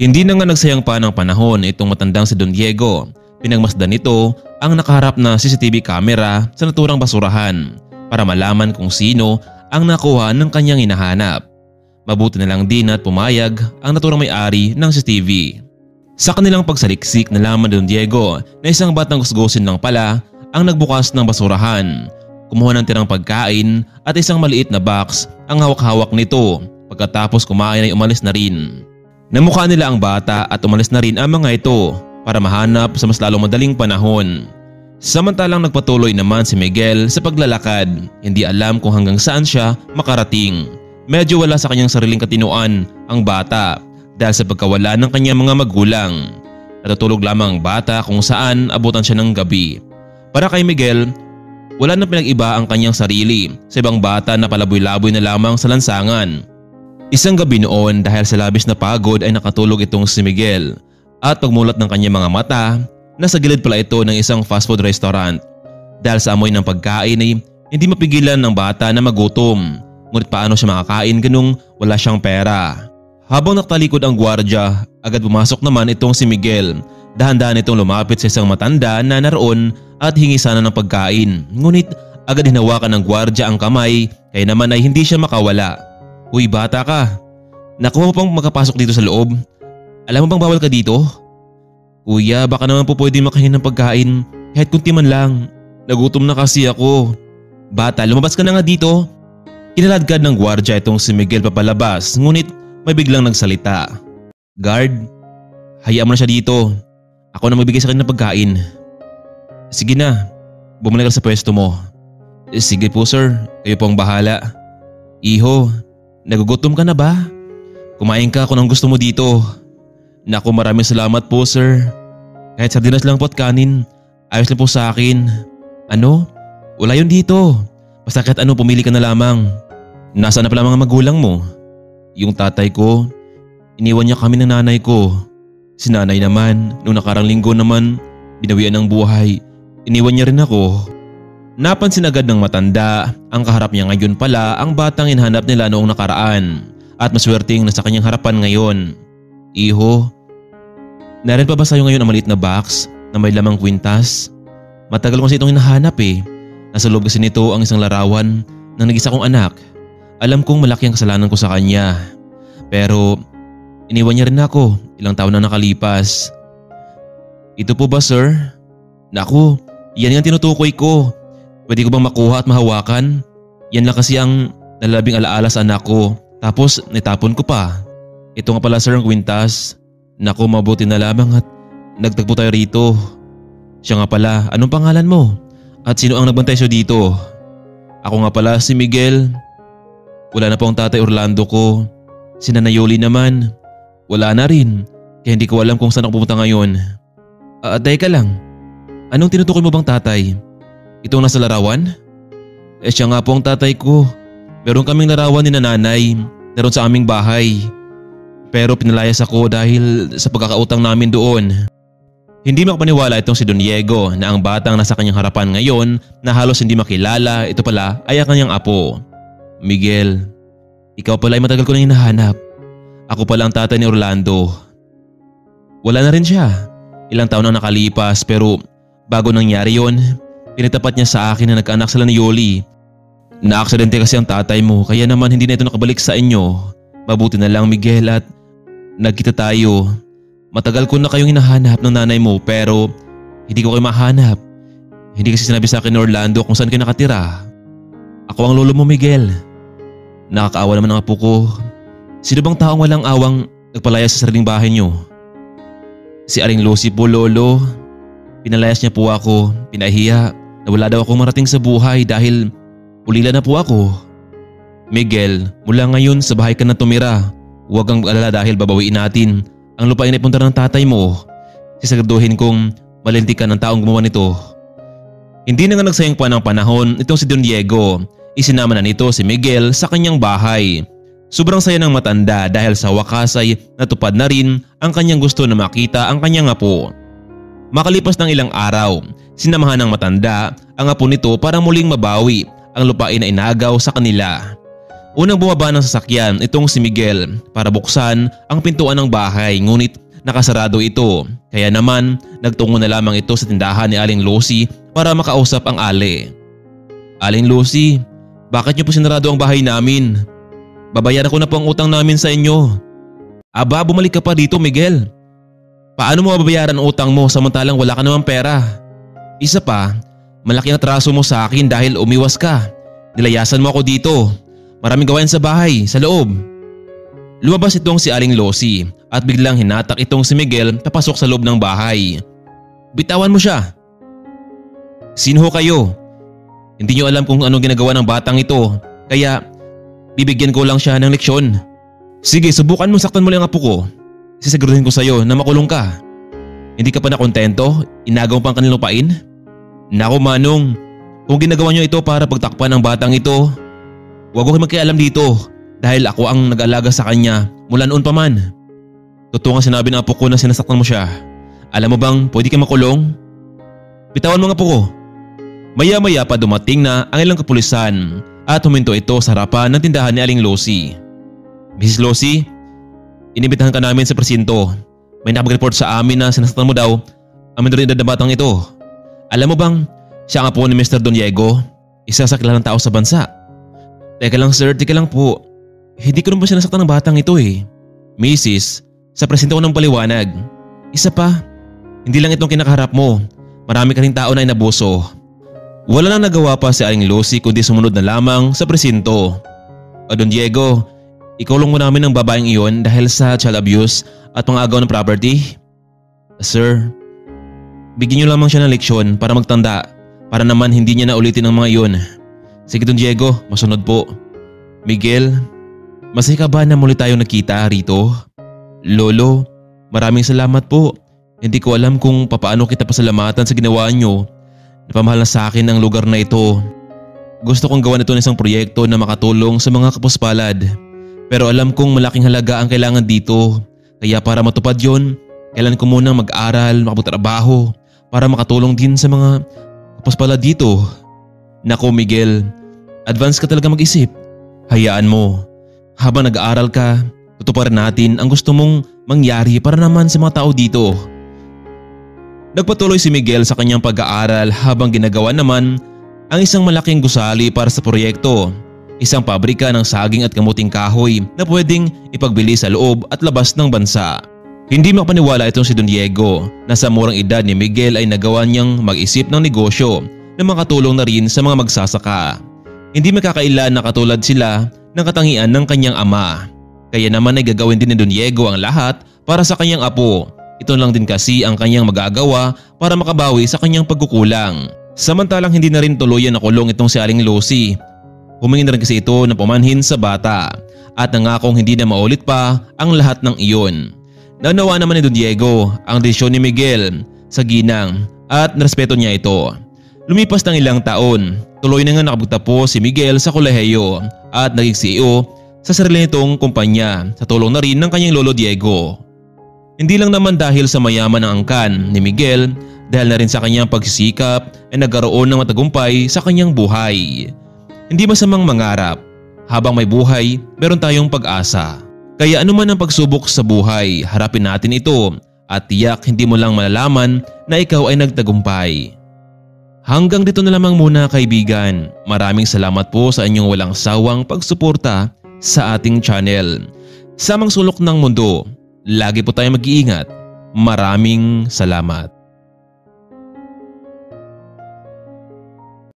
Hindi na nga nagsayang pa ng panahon itong matandang si Don Diego. Pinagmasdan nito ang nakaharap na CCTV camera sa naturang basurahan para malaman kung sino ang nakuha ng kanyang hinahanap. Mabuti na lang din at pumayag ang naturang may-ari ng CCTV. Sa kanilang pagsaliksik nalaman ni Don Diego na isang batang gusgusin lang pala ang nagbukas ng basurahan. Kumuha ng tirang pagkain at isang maliit na box ang hawak-hawak nito. Pagkatapos kumain ay umalis na rin. Namukha nila ang bata at umalis na rin ang mga ito para mahanap sa mas lalong madaling panahon. Samantalang nagpatuloy naman si Miguel sa paglalakad. Hindi alam kung hanggang saan siya makarating. Medyo wala sa kanyang sariling katinuan ang bata dahil sa pagkawala ng kanyang mga magulang. Natutulog lamang ang bata kung saan abutan siya ng gabi. Para kay Miguel, wala na pinag-iba ang kanyang sarili sa ibang bata na palaboy-laboy na lamang sa lansangan. Isang gabi noon dahil sa labis na pagod ay nakatulog itong si Miguel at pagmulat ng kanyang mga mata, nasa gilid pala ito ng isang fast food restaurant. Dahil sa amoy ng pagkain ay hindi mapigilan ng bata na magutom, ngunit paano siya makakain ganung wala siyang pera. Habang nakatalikod ang gwardiya, agad pumasok naman itong si Miguel. Dahan-dahan itong lumapit sa isang matanda na naroon at hingi sana ng pagkain, ngunit agad hinawakan ng gwardiya ang kamay kaya naman ay hindi siya makawala. Uy bata ka, nakuha mo pang makapasok dito sa loob? Alam mo bang bawal ka dito? Kuya, baka naman po pwede makahin ng pagkain kahit kunti man lang. Nagutom na kasi ako. Bata, lumabas ka na nga dito. Kinaladkad ng gwardiya itong si Miguel papalabas, ngunit may biglang nagsalita. Guard, hayaan mo na siya dito. Ako na magbigay sa kanya ng pagkain. Sige na, bumalik ka sa pwesto mo. Sige po sir, kayo po ang bahala. Iho, nagugutom ka na ba? Kumain ka kung anong gusto mo dito. Naku, maraming salamat po sir. Kahit sardinas lang po at kanin, ayos lang po sa akin. Ano? Wala yun dito. Basta kahit ano pumili ka na lamang. Nasaan na pala mga magulang mo? Yung tatay ko, iniwan niya kami ng nanay ko. Si nanay naman, nung nakarang linggo naman, binawian ng buhay. Iniwan niya rin ako. Napansin agad ng matanda ang kaharap niya ngayon pala ang batang hinahanap nila noong nakaraan at maswerteng nasa kanyang harapan ngayon. Iho, narin pa ba sa'yo ngayon ang maliit na box na may lamang kwintas? Matagal ko kasi itong hinahanap eh. Nasa loob kasi nito ang isang larawan ng nag-isa kong anak. Alam kong malaki ang kasalanan ko sa kanya. Pero iniwan niya rin ako ilang taon na nakalipas. Ito po ba sir? Naku, yan ang tinutukoy ko. Pwede ko bang makuha at mahawakan? Yan lang kasi ang nalalabing alaala sa anak ko. Tapos nitapon ko pa. Ito nga pala sir ang kwintas. Naku, mabuti na lamang at nagtagpo tayo rito. Siya nga pala, anong pangalan mo? At sino ang nagbantay siya dito? Ako nga pala si Miguel. Wala na po ang tatay Orlando ko. Si Nanay Yoli naman, wala na rin. Kaya hindi ko alam kung saan ako pupunta ngayon. Teka lang. Anong tinutukoy mo bang tatay? Itong nasa larawan? Siya nga po ang tatay ko. Meron kaming larawan ni nanay naroon sa aming bahay. Pero pinalayas ako dahil sa pagkakautang namin doon. Hindi makapaniwala itong si Don Diego na ang batang nasa kanyang harapan ngayon na halos hindi makilala, ito pala ay ang kanyang apo. Miguel, ikaw pala ay matagal ko nang hinahanap. Ako pala ang tatay ni Orlando. Wala na rin siya. Ilang taon na nakalipas pero bago nangyari yon, pinatapat niya sa akin na nagkaanak sila ni Yoli. Na-aksidente kasi ang tatay mo kaya naman hindi na ito nakabalik sa inyo. Mabuti na lang Miguel at nagkita tayo. Matagal ko na kayong hinahanap ng nanay mo pero hindi ko kayo mahanap. Hindi kasi sinabi sa akin ni Orlando kung saan kayo nakatira. Ako ang lolo mo Miguel. Nakakaawa naman ang apo ko. Sino bang taong walang awang nagpalaya sa sariling bahay niyo? Si Aling Lucy po lolo. Pinalayas niya po ako. Pinahiya na wala daw akong marating sa buhay dahil ulila na po ako. Miguel, mula ngayon sa bahay ka na tumira. Huwag kang mag-alala dahil babawiin natin ang lupain ay punta ng tatay mo. Sisiguraduhin kong malintikan ng taong gumawa nito. Hindi na nga nagsayang pa ng panahon itong si Don Diego. Isinama na nito si Miguel sa kanyang bahay. Sobrang saya ng matanda dahil sa wakas ay natupad na rin ang kanyang gusto na makita ang kanyang apo. Makalipas ng ilang araw, sinamahan ng matanda ang apo nito para muling mabawi ang lupain na inagaw sa kanila. Unang bumaba ng sasakyan itong si Miguel para buksan ang pintuan ng bahay, ngunit nakasarado ito. Kaya naman nagtungo na lamang ito sa tindahan ni Aling Lucy para makausap ang Ale. Aling Lucy, bakit niyo po sinarado ang bahay namin? Babayaran ko na po ang utang namin sa inyo. Aba, bumalik ka pa dito, Miguel. Paano mo mababayaran ang utang mo samantalang wala ka namang pera? Isa pa, malaki ang atraso mo sa akin dahil umiwas ka. Nilayasan mo ako dito. Maraming gawain sa bahay, sa loob. Lumabas itong si Aling Lucy at biglang hinatak itong si Miguel papasok sa loob ng bahay. Bitawan mo siya. Sino ho kayo? Hindi niyo alam kung anong ginagawa ng batang ito, kaya bibigyan ko lang siya ng leksyon. Sige, subukan mo saktan mo lang ang apo ko. Sisiguraduhin ko sa'yo na makulong ka. Hindi ka pa nakontento? Inagaw pang kanilang lupain? Naku Manong, kung ginagawa niyo ito para pagtakpan ang batang ito, huwag ko magkialam dito dahil ako ang nag-alaga sa kanya mula noon pa man. Totoo nga sinabi ng apo ko na sinasaktan mo siya. Alam mo bang pwede ka makulong? Bitawan mo ang apo ko. Maya-maya pa dumating na ang ilang kapulisan at huminto ito sa harapan ng tindahan ni Aling Lucy. Mrs. Lucy, inibitahan ka namin sa presinto. May nakapag-report sa amin na sinasaktan mo daw ang minoridad na batang ito. Alam mo bang siya ang apo ni Mr. Don Diego, isa sa kilalang tao sa bansa? Teka lang sir, teka lang po. Hindi ko naman sinasaktan ng batang ito eh. Mrs., sa presinto ko ng paliwanag. Isa pa, hindi lang itong kinakaharap mo. Marami ka rin tao na inabuso. Wala nang nagawa pa si Aling Lucy kundi sumunod na lamang sa presinto. O Don Diego, ikulong mo namin ang babaeng iyon dahil sa child abuse at pang-agaw ng property? Sir, bigyan niyo lamang siya ng leksyon para magtanda, para naman hindi niya na ulitin ang mga iyon. Sige Don Diego, masunod po. Miguel, masaya ka ba na muli tayo nakita rito? Lolo, maraming salamat po. Hindi ko alam kung papaano kita pasalamatan sa ginawa niyo. Napamahal na sa akin ang lugar na ito. Gusto kong gawan ito ng isang proyekto na makatulong sa mga kapuspalad. Pero alam kong malaking halaga ang kailangan dito. Kaya para matupad yon, kailan ko munang mag-aral, makapagtrabaho para makatulong din sa mga kapuspalad dito. Nako Miguel, advance ka talaga mag-isip. Hayaan mo, habang nag-aaral ka, tutuparin natin ang gusto mong mangyari para naman sa mga tao dito. Nagpatuloy si Miguel sa kanyang pag-aaral habang ginagawa naman ang isang malaking gusali para sa proyekto. Isang pabrika ng saging at kamuting kahoy na pwedeng ipagbili sa loob at labas ng bansa. Hindi makapaniwala itong si Don Diego na sa murang edad ni Miguel ay nagawa niyang mag-isip ng negosyo na makatulong na rin sa mga magsasaka. Hindi makakailan na katulad sila ng katangian ng kanyang ama. Kaya naman ay gagawin din ni Don Diego ang lahat para sa kanyang apo. Ito lang din kasi ang kanyang magagawa para makabawi sa kanyang pagkukulang. Samantalang hindi na rin tuluyan na kulong itong si Aling Lucy. Humingi na rin kasi ito na pumanhin sa bata at nangakong hindi na maulit pa ang lahat ng iyon. Naunawa naman ni Don Diego ang desisyon ni Miguel sa ginang at narespeto niya ito. Lumipas ng ilang taon, tuloy na nga nakapagtapos si Miguel sa kolehiyo at naging CEO sa sarili nitong kumpanya sa tulong na rin ng kanyang lolo Diego. Hindi lang naman dahil sa mayaman ang angkan ni Miguel, dahil na rin sa kanyang pagsisikap ay nagkaroon ng matagumpay sa kanyang buhay. Hindi masamang mangarap. Habang may buhay, meron tayong pag-asa. Kaya anuman ang pagsubok sa buhay, harapin natin ito at tiyak hindi mo lang malalaman na ikaw ay nagtagumpay. Hanggang dito na lamang muna kaibigan. Maraming salamat po sa inyong walang sawang pagsuporta sa ating channel. Sa mga sulok ng mundo, lagi po tayong mag-iingat. Maraming salamat.